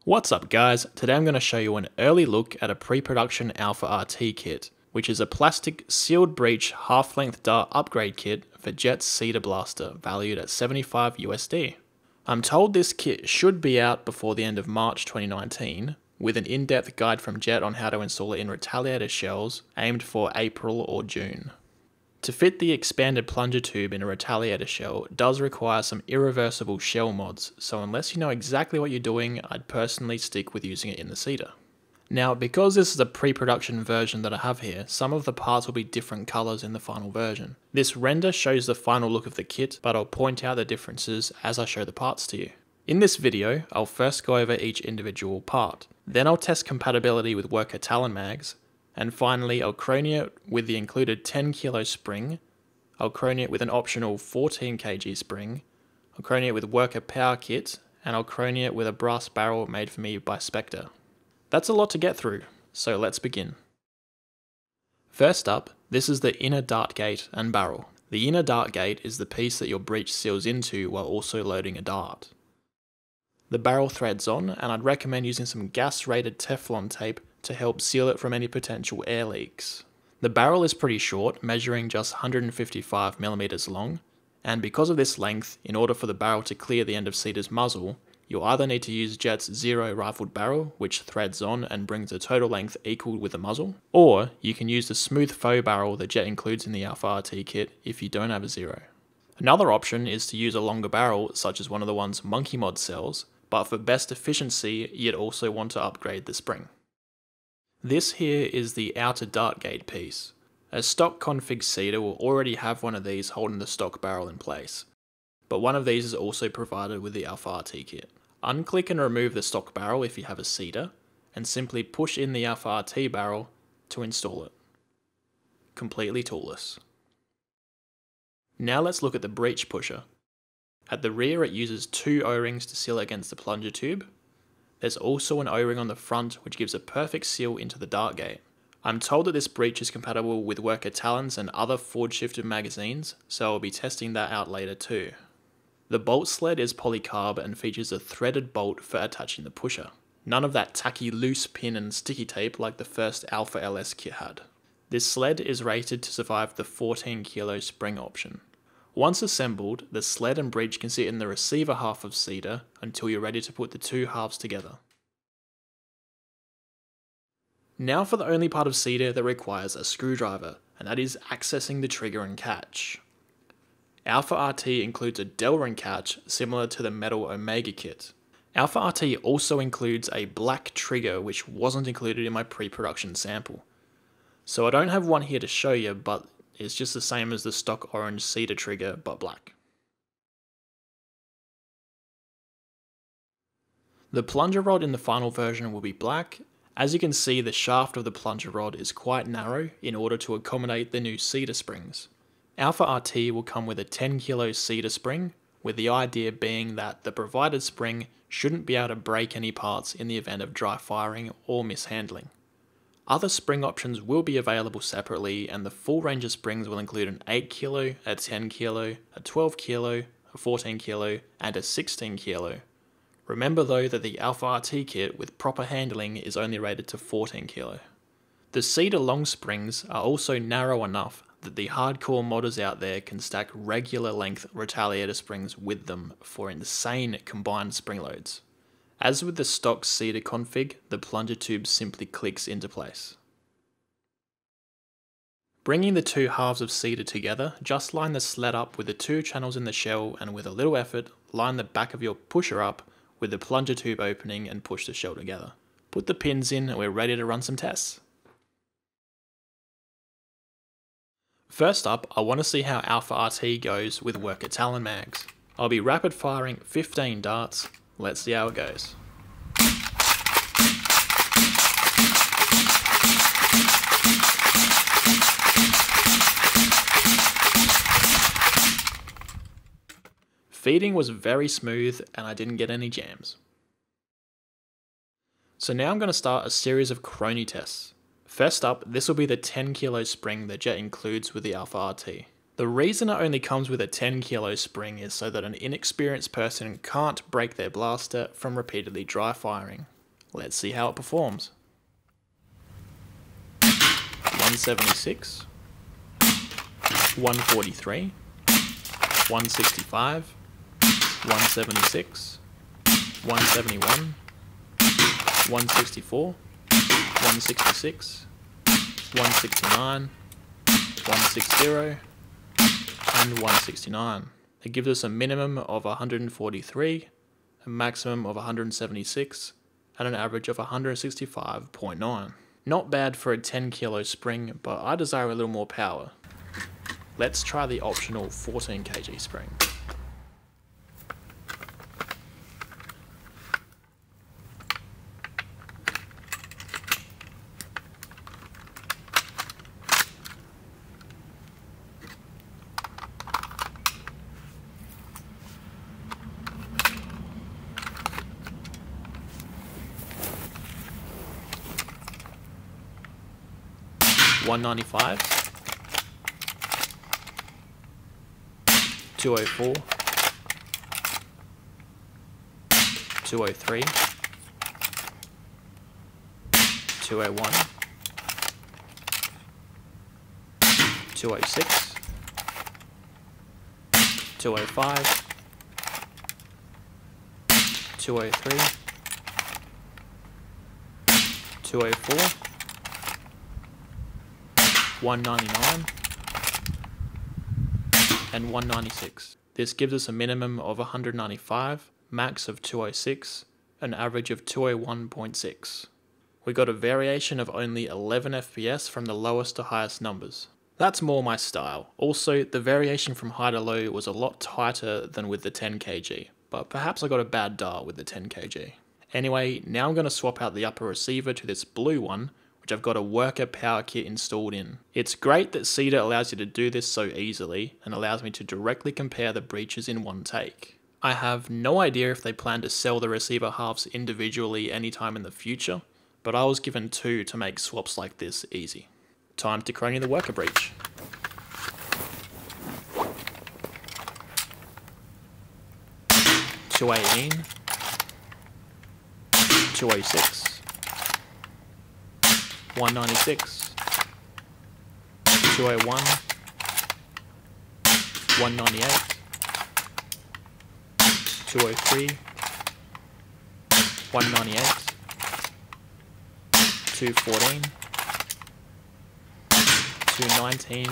What's up guys, today I'm going to show you an early look at a pre-production AlphaRT kit, which is a plastic sealed breech half-length dart upgrade kit for Jet's CEDA blaster valued at $75 USD. I'm told this kit should be out before the end of March 2019, with an in-depth guide from Jet on how to install it in Retaliator shells aimed for April or June. To fit the expanded plunger tube in a Retaliator shell does require some irreversible shell mods, so unless you know exactly what you're doing, I'd personally stick with using it in the CEDA. Now, because this is a pre-production version that I have here, some of the parts will be different colours in the final version. This render shows the final look of the kit, but I'll point out the differences as I show the parts to you. In this video, I'll first go over each individual part, then I'll test compatibility with Worker Talon mags, and finally I'll chrony it with the included 10 kilo spring, I'll chrony it with an optional 14 kg spring, I'll chrony it with Worker Power Kit, and I'll chrony it with a brass barrel made for me by Spectre. That's a lot to get through, so let's begin. First up, this is the inner dart gate and barrel. The inner dart gate is the piece that your breech seals into while also loading a dart. The barrel threads on, and I'd recommend using some gas-rated Teflon tape to help seal it from any potential air leaks. The barrel is pretty short, measuring just 155mm long, and because of this length, in order for the barrel to clear the end of CEDA's muzzle, you'll either need to use Jet's Zero rifled barrel, which threads on and brings a total length equal with the muzzle, or you can use the smooth faux barrel that Jet includes in the AlphaRT kit if you don't have a Zero. Another option is to use a longer barrel, such as one of the ones Monkey Mod sells, but for best efficiency, you'd also want to upgrade the spring. This here is the outer dart gate piece. A stock config CEDA will already have one of these holding the stock barrel in place, but one of these is also provided with the AlphaRT kit. Unclick and remove the stock barrel if you have a CEDA, and simply push in the AlphaRT barrel to install it. Completely toolless. Now let's look at the breech pusher. At the rear it uses two O-rings to seal against the plunger tube. There's also an O-ring on the front which gives a perfect seal into the dart gate. I'm told that this breech is compatible with Worker Talons and other forward shifted magazines, so I'll be testing that out later too. The bolt sled is polycarb and features a threaded bolt for attaching the pusher. None of that tacky loose pin and sticky tape like the first Alpha LS kit had. This sled is rated to survive the 14 kilo spring option. Once assembled, the sled and breech can sit in the receiver half of CEDA until you're ready to put the two halves together. Now for the only part of CEDA that requires a screwdriver, and that is accessing the trigger and catch. AlphaRT includes a Delrin catch similar to the metal Omega kit. AlphaRT also includes a black trigger which wasn't included in my pre-production sample. So I don't have one here to show you, but it's just the same as the stock orange CEDA trigger, but black. The plunger rod in the final version will be black. As you can see, the shaft of the plunger rod is quite narrow in order to accommodate the new CEDA springs. AlphaRT will come with a 10 kilo CEDA spring, with the idea being that the provided spring shouldn't be able to break any parts in the event of dry firing or mishandling. Other spring options will be available separately, and the full range of springs will include an 8 kilo, a 10 kilo, a 12 kilo, a 14 kilo, and a 16 kilo. Remember though that the AlphaRT kit with proper handling is only rated to 14 kilo. The CEDA long springs are also narrow enough that the hardcore modders out there can stack regular length Retaliator springs with them for insane combined spring loads. As with the stock CEDA config, the plunger tube simply clicks into place. Bringing the two halves of CEDA together, just line the sled up with the two channels in the shell, and with a little effort, line the back of your pusher up with the plunger tube opening and push the shell together. Put the pins in and we're ready to run some tests. First up, I want to see how AlphaRT goes with Worker Talon mags. I'll be rapid firing 15 darts. Let's see how it goes. Feeding was very smooth and I didn't get any jams. So now I'm going to start a series of chrony tests. First up, this will be the 10 kilo spring that Jet includes with the AlphaRT. The reason it only comes with a 10 kilo spring is so that an inexperienced person can't break their blaster from repeatedly dry firing. Let's see how it performs. 176, 143, 165, 176, 171, 164, 166, 169, 160, and 169. It gives us a minimum of 143, a maximum of 176, and an average of 165.9. Not bad for a 10 kilo spring, but I desire a little more power. Let's try the optional 14 kg spring. $195, $204, $203, $201, $206, $205, $203, $204, $199, and $196. This gives us a minimum of 195, max of 206, an average of 201.6. We got a variation of only 11 FPS from the lowest to highest numbers. That's more my style. Also, the variation from high to low was a lot tighter than with the 10 kg, but perhaps I got a bad dial with the 10 kg. Anyway, now I'm going to swap out the upper receiver to this blue one, which I've got a Worker power kit installed in. It's great that CEDA allows you to do this so easily and allows me to directly compare the breaches in one take. I have no idea if they plan to sell the receiver halves individually anytime in the future, but I was given two to make swaps like this easy. Time to chrony the Worker breech. $218, $206, $196, $201, $198, $203, $198, $214, $219,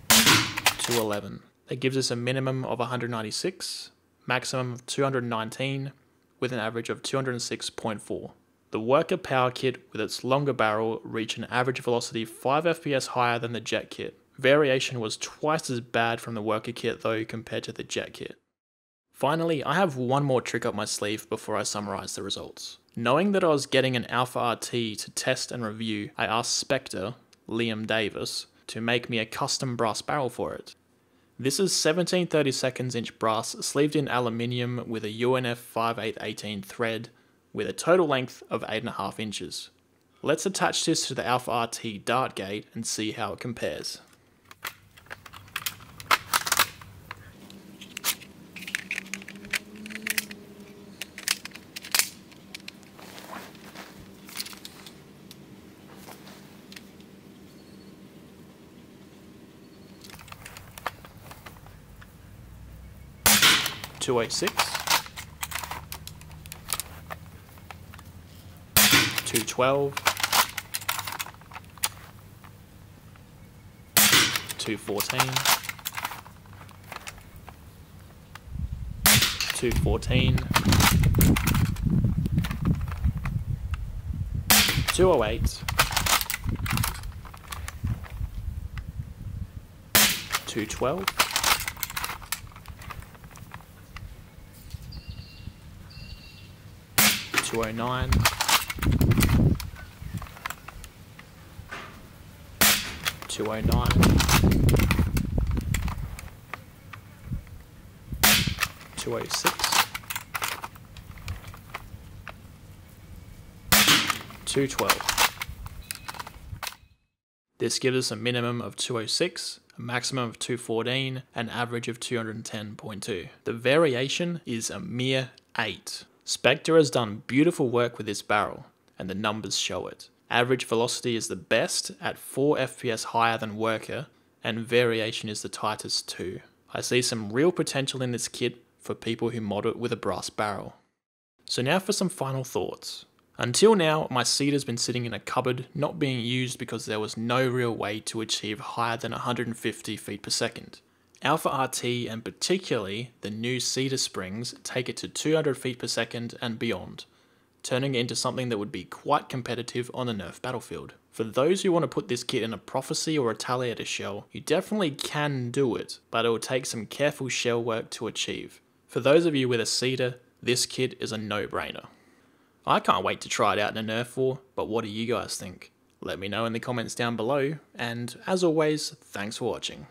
$211. That gives us a minimum of 196, maximum of 219, with an average of 206.4. The Worker power kit with its longer barrel reached an average velocity 5 FPS higher than the Jet kit. Variation was twice as bad from the Worker kit though compared to the Jet kit. Finally, I have one more trick up my sleeve before I summarize the results. Knowing that I was getting an AlphaRT to test and review, I asked Spectre, Liam Davis, to make me a custom brass barrel for it. This is 17/32 inch brass sleeved in aluminium with a UNF 5818 thread, with a total length of 8.5 inches. Let's attach this to the AlphaRT dart gate and see how it compares. $286, $212, $214, $214, $208, $212, $209, $209, $206, $212. This gives us a minimum of 206, a maximum of 214, and average of 210.2. The variation is a mere 8. Spectre has done beautiful work with this barrel, and the numbers show it. Average velocity is the best at 4 FPS higher than Worker, and variation is the tightest too. I see some real potential in this kit for people who mod it with a brass barrel. So now for some final thoughts. Until now, my CEDA has been sitting in a cupboard not being used because there was no real way to achieve higher than 150 feet per second. AlphaRT and particularly the new CEDA springs take it to 200 feet per second and beyond, turning it into something that would be quite competitive on the Nerf battlefield. For those who want to put this kit in a Prophecy or Retaliator shell, you definitely can do it, but it will take some careful shell work to achieve. For those of you with a CEDA, this kit is a no-brainer. I can't wait to try it out in a Nerf war, but what do you guys think? Let me know in the comments down below, and as always, thanks for watching.